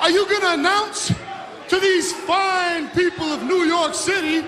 Are you going to announce to these fine people of New York City?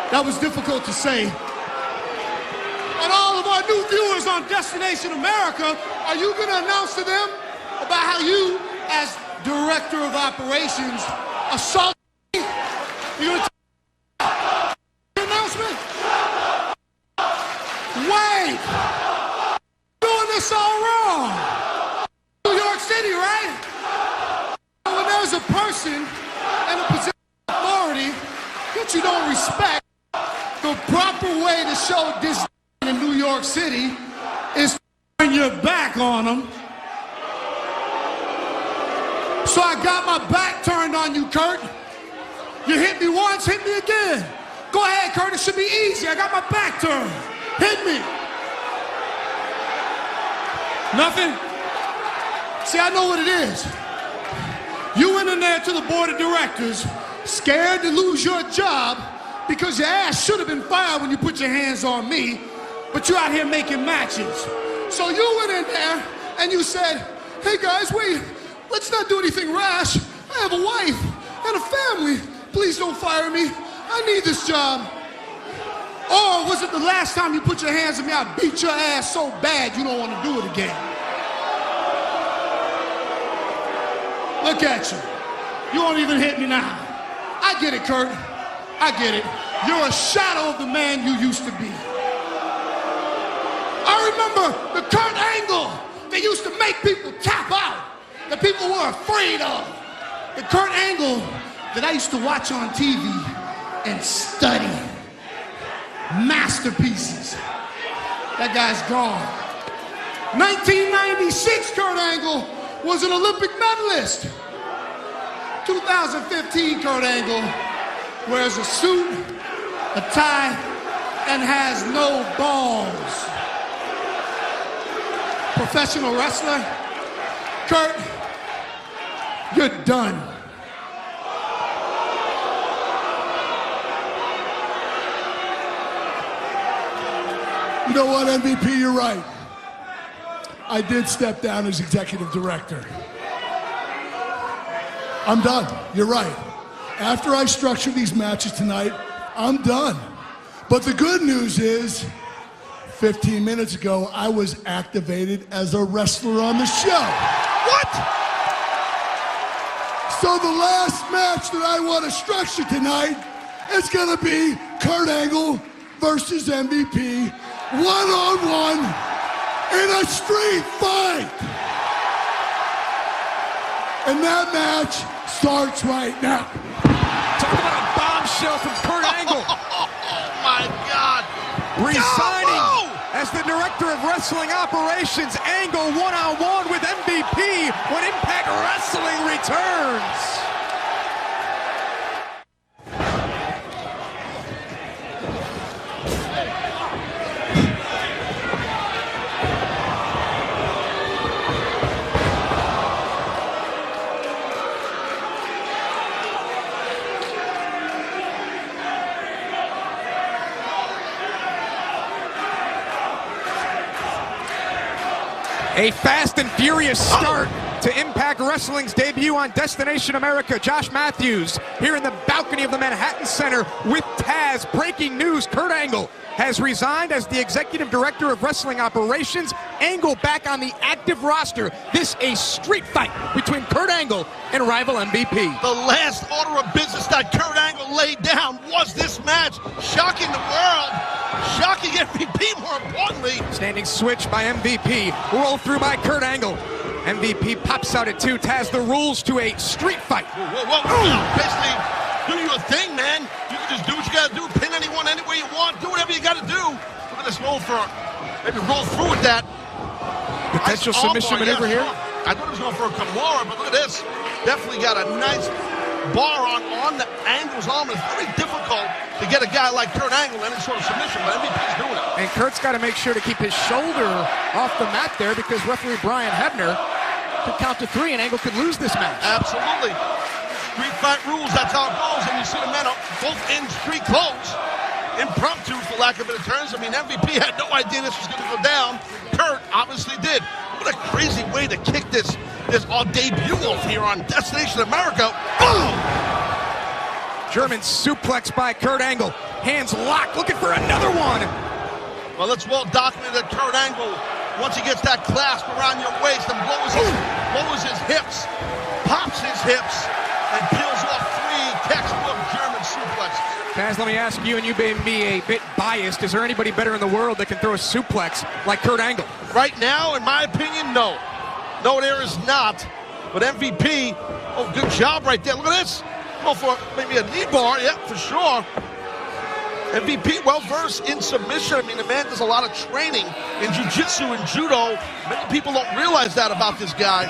That was difficult to say. And all of our new viewers on Destination America, are you going to announce to them about how you, as Director of Operations, assaulted me? You going to the announcement? Wait! Doing this all wrong. New York City, right? When there's a person in a position of authority that you don't respect, the proper way to show disdain in New York City is to turn your back on them. So I got my back turned on you, Kurt. You hit me once, hit me again. Go ahead, Kurt, it should be easy. I got my back turned. Hit me. Nothing? See, I know what it is. You went in there to the board of directors, scared to lose your job because your ass should have been fired when you put your hands on me, but you're out here making matches. So you went in there and you said, hey guys, wait, let's not do anything rash. I have a wife and a family. Please don't fire me. I need this job. Or was it the last time you put your hands on me, I beat your ass so bad you don't want to do it again? Look at you. You won't even hit me now. I get it, Kurt. I get it. You're a shadow of the man you used to be. I remember the Kurt Angle that used to make people tap out, that people were afraid of. The Kurt Angle that I used to watch on TV and study. Masterpieces. That guy's gone. 1996 Kurt Angle was an Olympic medalist. 2015 Kurt Angle wears a suit, a tie, and has no balls. Professional wrestler, Kurt, you're done. You know what, MVP, you're right. I did step down as executive director. I'm done. You're right. After I structure these matches tonight, I'm done. But the good news is, 15 minutes ago, I was activated as a wrestler on the show. What? So the last match that I want to structure tonight is going to be Kurt Angle versus MVP, one-on-one in a street fight. And that match starts right now. Talk about a bombshell from Kurt Angle. Oh my God. Resigning as the Director of Wrestling Operations. Angle one-on-one with MVP when Impact Wrestling returns. A fast and furious start to Impact Wrestling's debut on Destination America. Josh Matthews here in the balcony of the Manhattan Center with Taz. Breaking news, Kurt Angle has resigned as the Executive Director of Wrestling Operations. Angle back on the active roster. This a street fight between Kurt Angle and rival MVP. The last order of business that Kurt Angle laid down was this match. Shocking the world. Shocking MVP, more importantly. Standing switch by MVP. Roll through by Kurt Angle. MVP pops out at 2. Taz, the rules to a street fight. Whoa. Basically, do your thing, man. You can just do what you got to do. Pin anyone any way you want. Do whatever you got to do. Look at this roll through. Maybe roll through with that. Potential submission maneuver here. I thought he was going for a Kimura, but look at this. Definitely got a nice bar on the Angle's arm. It's very difficult to get a guy like Kurt Angle any sort of submission, but MVP's doing it. And Kurt's got to make sure to keep his shoulder off the mat there because referee Brian Hebner could count to 3 and Angle could lose this match. Absolutely. Street fight rules, that's how it goes. And you see the men are both in street clothes. Impromptu, for lack of better terms. I mean, MVP had no idea this was going to go down. Kurt obviously did. Look What a crazy way to kick this our debut off here on Destination America. Boom! German suplex by Kurt Angle. Hands locked, looking for another one. Well, it's well documented that Kurt Angle, once he gets that clasp around your waist and lowers his hips, pops his hips, and peels off 3 textbook German suplexes. Taz, let me ask you, and you may be a bit biased, is there anybody better in the world that can throw a suplex like Kurt Angle? Right now, in my opinion, no. No, there is not. But MVP, oh, good job right there. Look at this. Go for maybe a knee bar, yeah, for sure. MVP, well-versed in submission. I mean, the man does a lot of training in jiu-jitsu and judo. Many people don't realize that about this guy.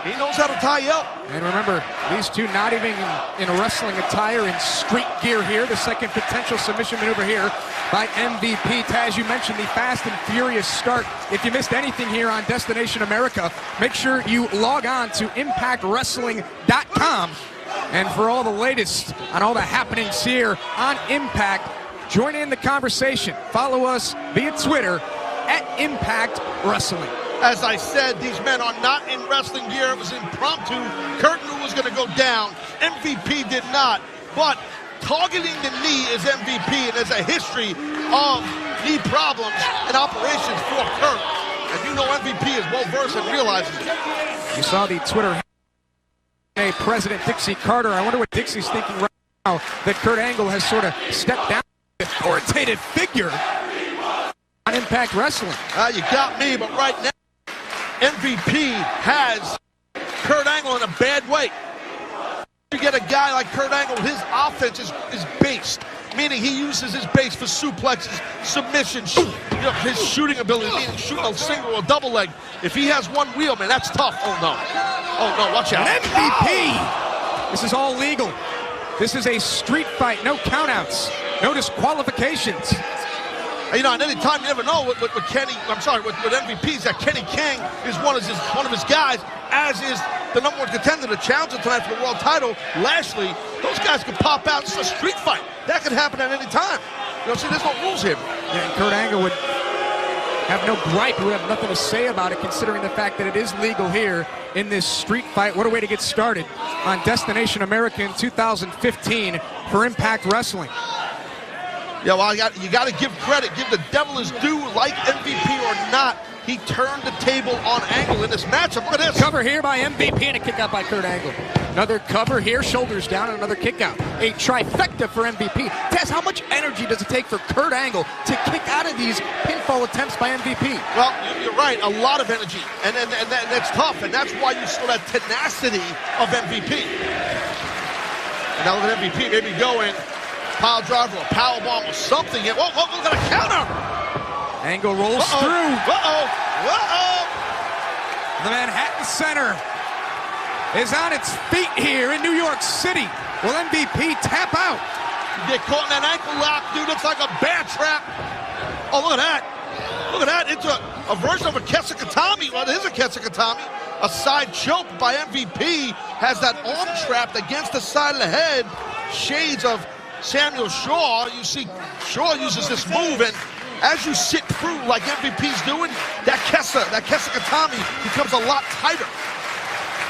He knows how to tie you up. And remember, these two not even in a wrestling attire, in street gear here. The second potential submission maneuver here by MVP. Taz, you mentioned the fast and furious start. If you missed anything here on Destination America, make sure you log on to ImpactWrestling.com. And for all the latest on all the happenings here on Impact, join in the conversation. Follow us via Twitter at Impact Wrestling. As I said, these men are not in wrestling gear. It was impromptu. Kurt knew it was going to go down. MVP did not. But targeting the knee is MVP, and there's a history of knee problems and operations for Kurt. And you know MVP is well-versed and realizes it. You saw the Twitter TNA President Dixie Carter. I wonder what Dixie's thinking right now that Kurt Angle has sort of stepped down the authoritative figure on Impact Wrestling. You got me, but right now, MVP has Kurt Angle in a bad way. You get a guy like Kurt Angle, his offense is based, meaning he uses his base for suplexes, submissions, his shooting ability, meaning shooting a single or double leg. If he has one wheel, man, that's tough. Oh, no. Oh, no, watch out. An MVP! This is all legal. This is a street fight, no countouts, no disqualifications. You know, and any time you never know with MVP is that Kenny King is one of his guys, as is the #1 contender to challenge tonight for the world title, Lashley. Those guys can pop out. It's a street fight. That can happen at any time. You know, see, there's no rules here. Yeah, and Kurt Angle would have no gripe, would have nothing to say about it, considering the fact that it is legal here in this street fight. What a way to get started on Destination America in 2015 for Impact Wrestling. Yeah, well, you got to give credit. Give the devil his due, like MVP or not. He turned the table on Angle in this matchup. Look at this. Cover here by MVP and a kick out by Kurt Angle. Another cover here, shoulders down, and another kick out. A trifecta for MVP. Tess, how much energy does it take for Kurt Angle to kick out of these pinfall attempts by MVP? Well, you're right. A lot of energy. And that's tough. And that's why you saw that tenacity of MVP. And now look at MVP maybe going pile driver, a power bomb or something. Whoa, look at a counter. Angle rolls through. Uh-oh. The Manhattan Center is on its feet here in New York City. Will MVP tap out? You get caught in that ankle lock, dude. It's like a bear trap. Oh, look at that. Look at that. Into a version of a Kesikatami. Well, it is a Kesikatami. A side choke by MVP. Has that arm trapped against the side of the head. Shades of Samuel Shaw. You see Shaw uses this move, and as you sit through like MVP's doing, that Kesikatami becomes a lot tighter.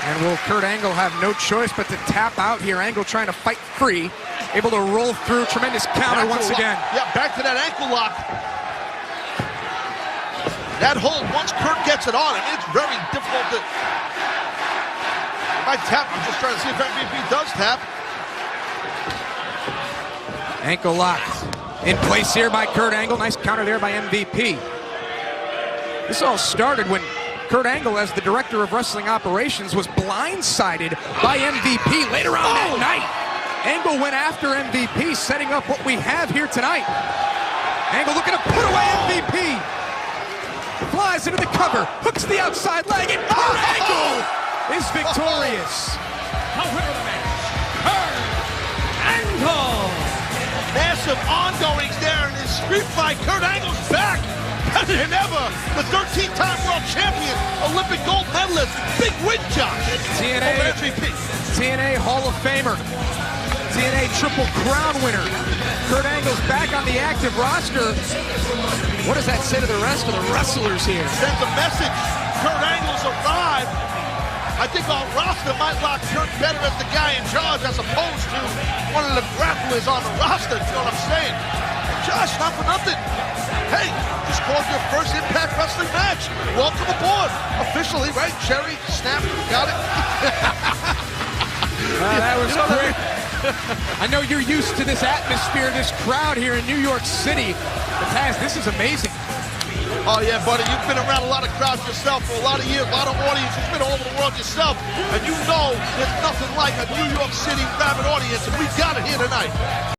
And will Kurt Angle have no choice but to tap out here? Angle trying to fight free, able to roll through. Tremendous counter once again. Yeah, back to that ankle lock. That hold, once Kurt gets it on, it's very difficult to... I tap, I'm just trying to see if MVP does tap. Ankle lock in place here by Kurt Angle. Nice counter there by MVP. This all started when Kurt Angle, as the director of wrestling operations, was blindsided by MVP later on that night. Angle went after MVP, setting up what we have here tonight. Angle looking to put away MVP. Flies into the cover, hooks the outside leg, and Kurt Angle is victorious. The winner of the match, Kurt Angle. Massive ongoings there in his street fight. Kurt Angle's back, better than ever. The 13-time world champion, Olympic gold medalist, big win, Josh. TNA Hall of Famer, TNA Triple Crown winner. Kurt Angle's back on the active roster. What does that say to the rest of the wrestlers here? Sends a message. Kurt Angle I think our roster might lock Kurt better as the guy in charge as opposed to one of the grapplers on the roster, you know what I'm saying? Josh, not for nothing. Hey, just called your first Impact Wrestling match. Welcome aboard. Officially, right? Jerry, Snap, got it? That was quick. I know you're used to this atmosphere, this crowd here in New York City. But Taz, this is amazing. Oh, yeah, buddy. You've been around a lot of crowds yourself for a lot of years, a lot of audiences. You've been all over the world yourself. And you know there's nothing like a New York City rabid audience, and we got it here tonight.